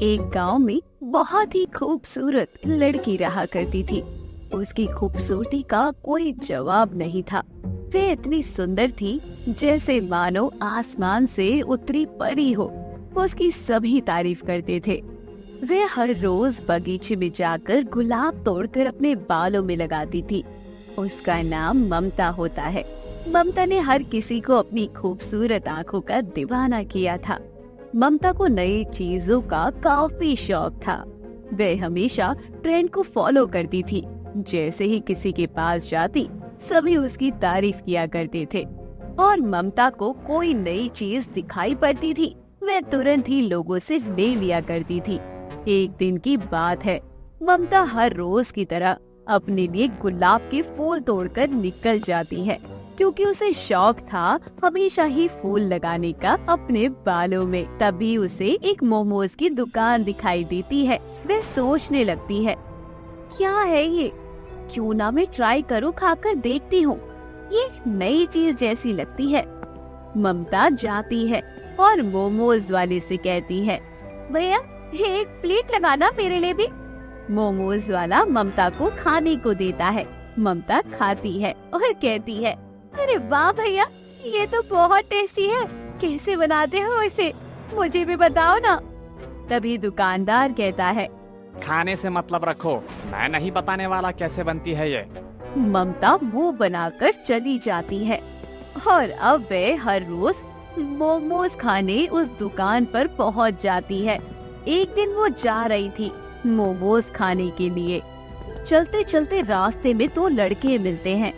एक गांव में बहुत ही खूबसूरत लड़की रहा करती थी। उसकी खूबसूरती का कोई जवाब नहीं था। वे इतनी सुंदर थी जैसे मानो आसमान से उतरी परी हो। उसकी सभी तारीफ करते थे। वे हर रोज बगीचे में जाकर गुलाब तोड़कर अपने बालों में लगाती थी। उसका नाम ममता होता है। ममता ने हर किसी को अपनी खूबसूरत आंखों का दीवाना किया था। ममता को नई चीजों का काफी शौक था। वे हमेशा ट्रेंड को फॉलो करती थी। जैसे ही किसी के पास जाती, सभी उसकी तारीफ किया करते थे। और ममता को कोई नई चीज दिखाई पड़ती थी, वे तुरंत ही लोगों से ले लिया करती थी। एक दिन की बात है, ममता हर रोज की तरह अपने लिए गुलाब के फूल तोड़कर निकल जाती है, क्योंकि उसे शौक था हमेशा ही फूल लगाने का अपने बालों में। तभी उसे एक मोमोज की दुकान दिखाई देती है। वह सोचने लगती है, क्या है ये? क्यों ना मैं ट्राई करूं, खाकर देखती हूँ। ये नई चीज जैसी लगती है। ममता जाती है और मोमोज वाले से कहती है, भैया एक प्लेट लगाना मेरे लिए भी। मोमोज वाला ममता को खाने को देता है। ममता खाती है और कहती है, अरे वाह भैया, ये तो बहुत टेस्टी है। कैसे बनाते हो इसे? मुझे भी बताओ ना। तभी दुकानदार कहता है, खाने से मतलब रखो, मैं नहीं बताने वाला कैसे बनती है ये। ममता मुंह बनाकर चली जाती है और अब वे हर रोज मोमोज खाने उस दुकान पर पहुंच जाती है। एक दिन वो जा रही थी मोमोज खाने के लिए। चलते चलते रास्ते में दो लड़के मिलते हैं।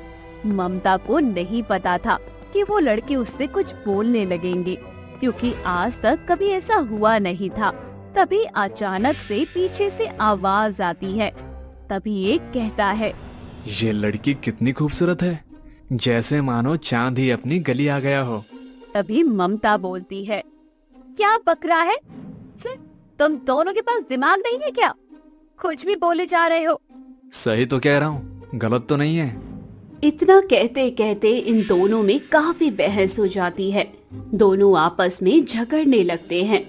ममता को नहीं पता था कि वो लड़के उससे कुछ बोलने लगेंगे, क्योंकि आज तक कभी ऐसा हुआ नहीं था। तभी अचानक से पीछे से आवाज आती है। तभी एक कहता है, ये लड़की कितनी खूबसूरत है, जैसे मानो चांद ही अपनी गली आ गया हो। तभी ममता बोलती है, क्या बकरा है? तुम दोनों के पास दिमाग नहीं है क्या? कुछ भी बोले जा रहे हो। सही तो कह रहा हूँ, गलत तो नहीं है। इतना कहते कहते इन दोनों में काफी बहस हो जाती है। दोनों आपस में झगड़ने लगते हैं।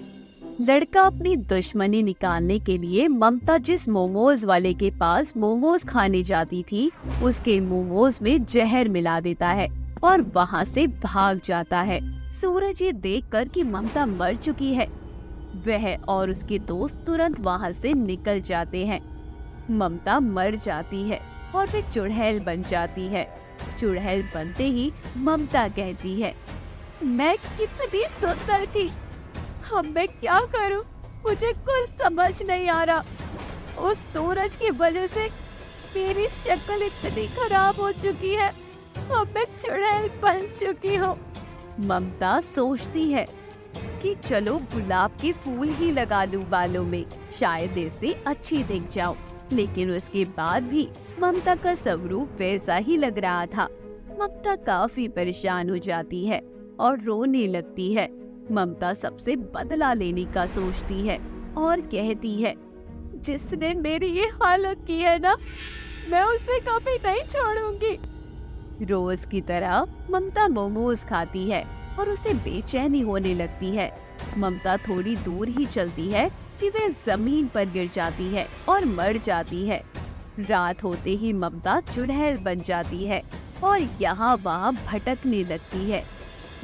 लड़का अपनी दुश्मनी निकालने के लिए ममता जिस मोमोज वाले के पास मोमोज खाने जाती थी, उसके मोमोज में जहर मिला देता है और वहाँ से भाग जाता है। सूरज ये देखकर कि ममता मर चुकी है, वह और उसके दोस्त तुरंत वहाँ से निकल जाते हैं। ममता मर जाती है और फिर चुड़ैल बन जाती है। चुड़ैल बनते ही ममता कहती है, मैं कितनी सुंदर थी, अब मैं क्या करूं? मुझे कुछ समझ नहीं आ रहा। उस सूरज की वजह से मेरी शक्ल इतनी खराब हो चुकी है, अब मैं चुड़ैल बन चुकी हूँ। ममता सोचती है कि चलो गुलाब के फूल ही लगा लूं बालों में, शायद इससे अच्छी दिख जाऊं। लेकिन उसके बाद भी ममता का स्वरूप वैसा ही लग रहा था। ममता काफी परेशान हो जाती है और रोने लगती है। ममता सबसे बदला लेने का सोचती है और कहती है, जिसने मेरी ये हालत की है ना, मैं उसे कभी नहीं छोड़ूंगी। रोज की तरह ममता मोमोज खाती है और उसे बेचैनी होने लगती है। ममता थोड़ी दूर ही चलती है कि वह जमीन पर गिर जाती है और मर जाती है। रात होते ही ममता चुड़ैल बन जाती है और यहाँ वहाँ भटकने लगती है।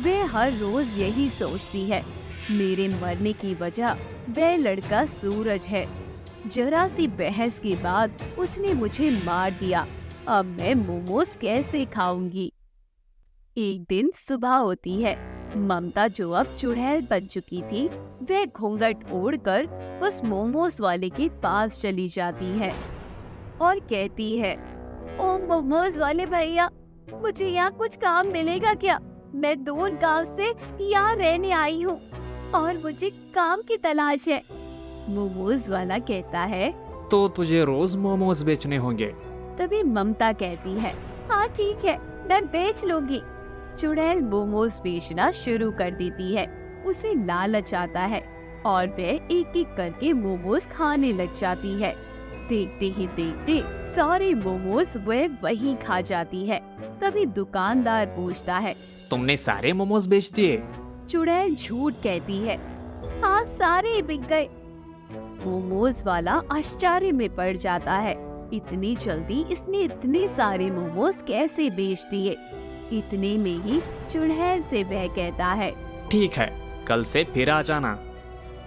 वह हर रोज यही सोचती है, मेरे मरने की वजह वह लड़का सूरज है। जरा सी बहस के बाद उसने मुझे मार दिया, अब मैं मोमोज कैसे खाऊंगी? एक दिन सुबह होती है। ममता जो अब चुड़ैल बन चुकी थी, वह घूंघट ओढ़कर उस मोमोज वाले के पास चली जाती है और कहती है, ओ मोमोज वाले भैया, मुझे यहाँ कुछ काम मिलेगा क्या? मैं दूर गांव से यहाँ रहने आई हूँ और मुझे काम की तलाश है। मोमोज वाला कहता है, तो तुझे रोज मोमोज बेचने होंगे। तभी ममता कहती है, हाँ ठीक है, मैं बेच लूंगी। चुड़ैल मोमोज बेचना शुरू कर देती है। उसे लालच आता है और वह एक एक करके मोमोज खाने लग जाती है। देखते ही देखते सारे मोमोज वह वहीं खा जाती है। तभी दुकानदार पूछता है, तुमने सारे मोमोज बेच दिए? चुड़ैल झूठ कहती है, हाँ सारे बिक गए। मोमोज वाला आश्चर्य में पड़ जाता है। इतनी जल्दी इसने इतने सारे मोमोज कैसे बेच दिए। इतने में ही चुड़ैल से वह कहता है, ठीक है, कल से फिर आ जाना।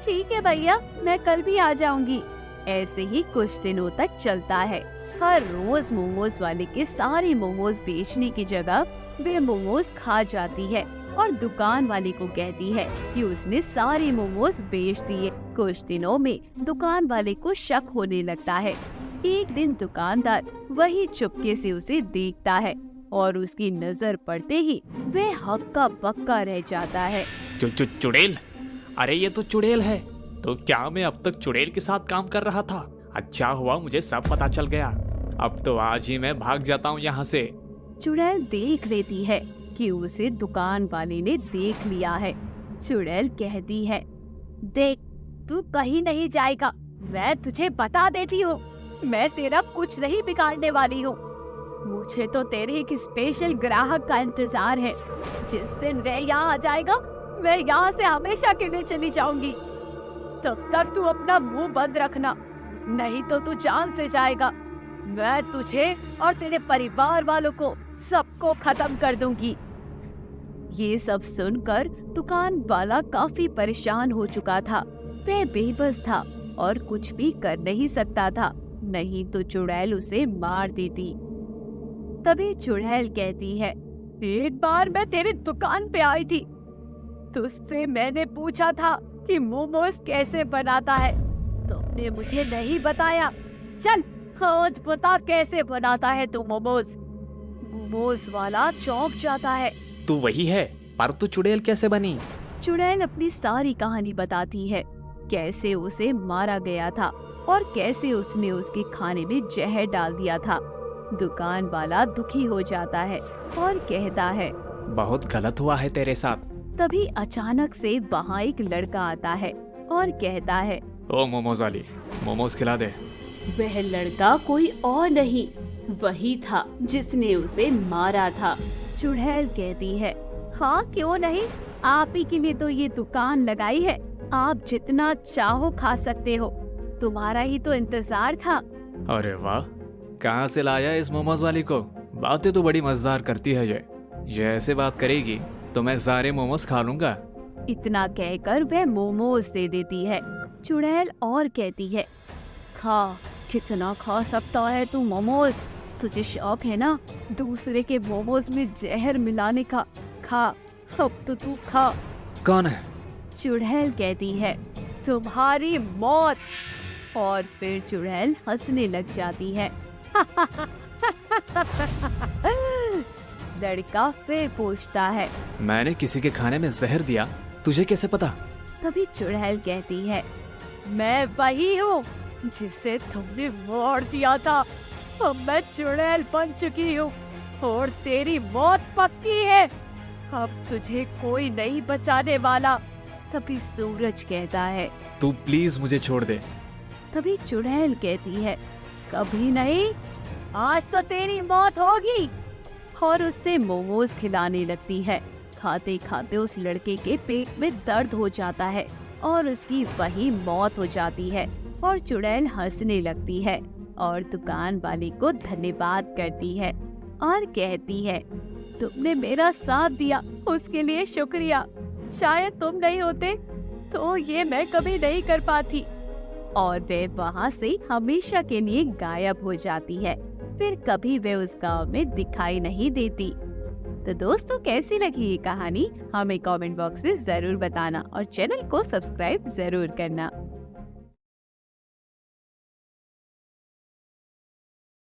ठीक है भैया, मैं कल भी आ जाऊंगी। ऐसे ही कुछ दिनों तक चलता है। हर रोज मोमोज वाले के सारे मोमोज बेचने की जगह वे मोमोज खा जाती है और दुकान वाले को कहती है कि उसने सारे मोमोज बेच दिए। कुछ दिनों में दुकान वाले को शक होने लगता है। एक दिन दुकानदार वही चुपके से उसे देखता है और उसकी नजर पड़ते ही वह हक्का बक्का रह जाता है। चुड़ैल, अरे ये तो चुड़ैल है। तो क्या मैं अब तक चुड़ैल के साथ काम कर रहा था? अच्छा हुआ मुझे सब पता चल गया। अब तो आज ही मैं भाग जाता हूँ यहाँ से। चुड़ैल देख लेती है कि उसे दुकान वाले ने देख लिया है। चुड़ैल कहती है, देख, तू कहीं नहीं जाएगा। मैं तुझे बता देती हूँ, मैं तेरा कुछ नहीं बिगाड़ने वाली हूँ। मुझे तो तेरे एक स्पेशल ग्राहक का इंतजार है। जिस दिन वह यहाँ आ जाएगा, मैं यहाँ से हमेशा के लिए चली जाऊंगी। तब तक तू अपना मुंह बंद रखना, नहीं तो तू जान से जाएगा। मैं तुझे और तेरे परिवार वालों को सबको खत्म कर दूंगी। ये सब सुनकर दुकान वाला काफी परेशान हो चुका था। वह बेबस था और कुछ भी कर नहीं सकता था, नहीं तो चुड़ैल उसे मार देती। तभी चुड़ैल कहती है, एक बार मैं तेरी दुकान पे आई थी। तुझसे मैंने पूछा था कि मोमोज कैसे बनाता है, तुमने मुझे नहीं बताया। चल खोज बता कैसे बनाता है तू मोमोज। मोमोज वाला चौंक जाता है। तू वही है, पर तू चुड़ैल कैसे बनी? चुड़ैल अपनी सारी कहानी बताती है, कैसे उसे मारा गया था और कैसे उसने उसके खाने में जहर डाल दिया था। दुकान वाला दुखी हो जाता है और कहता है, बहुत गलत हुआ है तेरे साथ। तभी अचानक से वहाँ एक लड़का आता है और कहता है, ओ मोमोज वाली, मोमोज खिला दे। वह लड़का कोई और नहीं, वही था जिसने उसे मारा था। चुड़ैल कहती है, हाँ क्यों नहीं, आप ही के लिए तो ये दुकान लगाई है। आप जितना चाहो खा सकते हो, तुम्हारा ही तो इंतजार था। अरे वाह, कहाँ से लाया इस मोमोज वाली को? बातें तो बड़ी मजेदार करती है ये ऐसे बात करेगी तो मैं सारे मोमोज खा लूंगा। इतना कहकर वह मोमोज दे देती है। चुड़ैल और कहती है, खा, कितना खा सकता है तू मोमोज? तुझे शौक है ना दूसरे के मोमोज में जहर मिलाने का? खा, अब तो तू खा। कौन है? चुड़ैल कहती है, तुम्हारी मौत। और फिर चुड़ैल हंसने लग जाती है। लड़का फिर पूछता है, मैंने किसी के खाने में जहर दिया, तुझे कैसे पता? तभी चुड़ैल कहती है, मैं वही हूँ जिसे तुमने मार दिया था। अब मैं चुड़ैल बन चुकी हूँ और तेरी मौत पक्की है। अब तुझे कोई नहीं बचाने वाला। तभी सूरज कहता है, तू प्लीज मुझे छोड़ दे। तभी चुड़ैल कहती है, कभी नहीं, आज तो तेरी मौत होगी। और उससे मोमोज खिलाने लगती है। खाते खाते उस लड़के के पेट में दर्द हो जाता है और उसकी वही मौत हो जाती है। और चुड़ैल हंसने लगती है और दुकान वाले को धन्यवाद करती है और कहती है, तुमने मेरा साथ दिया, उसके लिए शुक्रिया। शायद तुम नहीं होते तो ये मैं कभी नहीं कर पाती। और वह वहाँ से हमेशा के लिए गायब हो जाती है। फिर कभी वह उस गांव में दिखाई नहीं देती। तो दोस्तों, कैसी लगी ये कहानी हमें कमेंट बॉक्स में जरूर बताना और चैनल को सब्सक्राइब जरूर करना।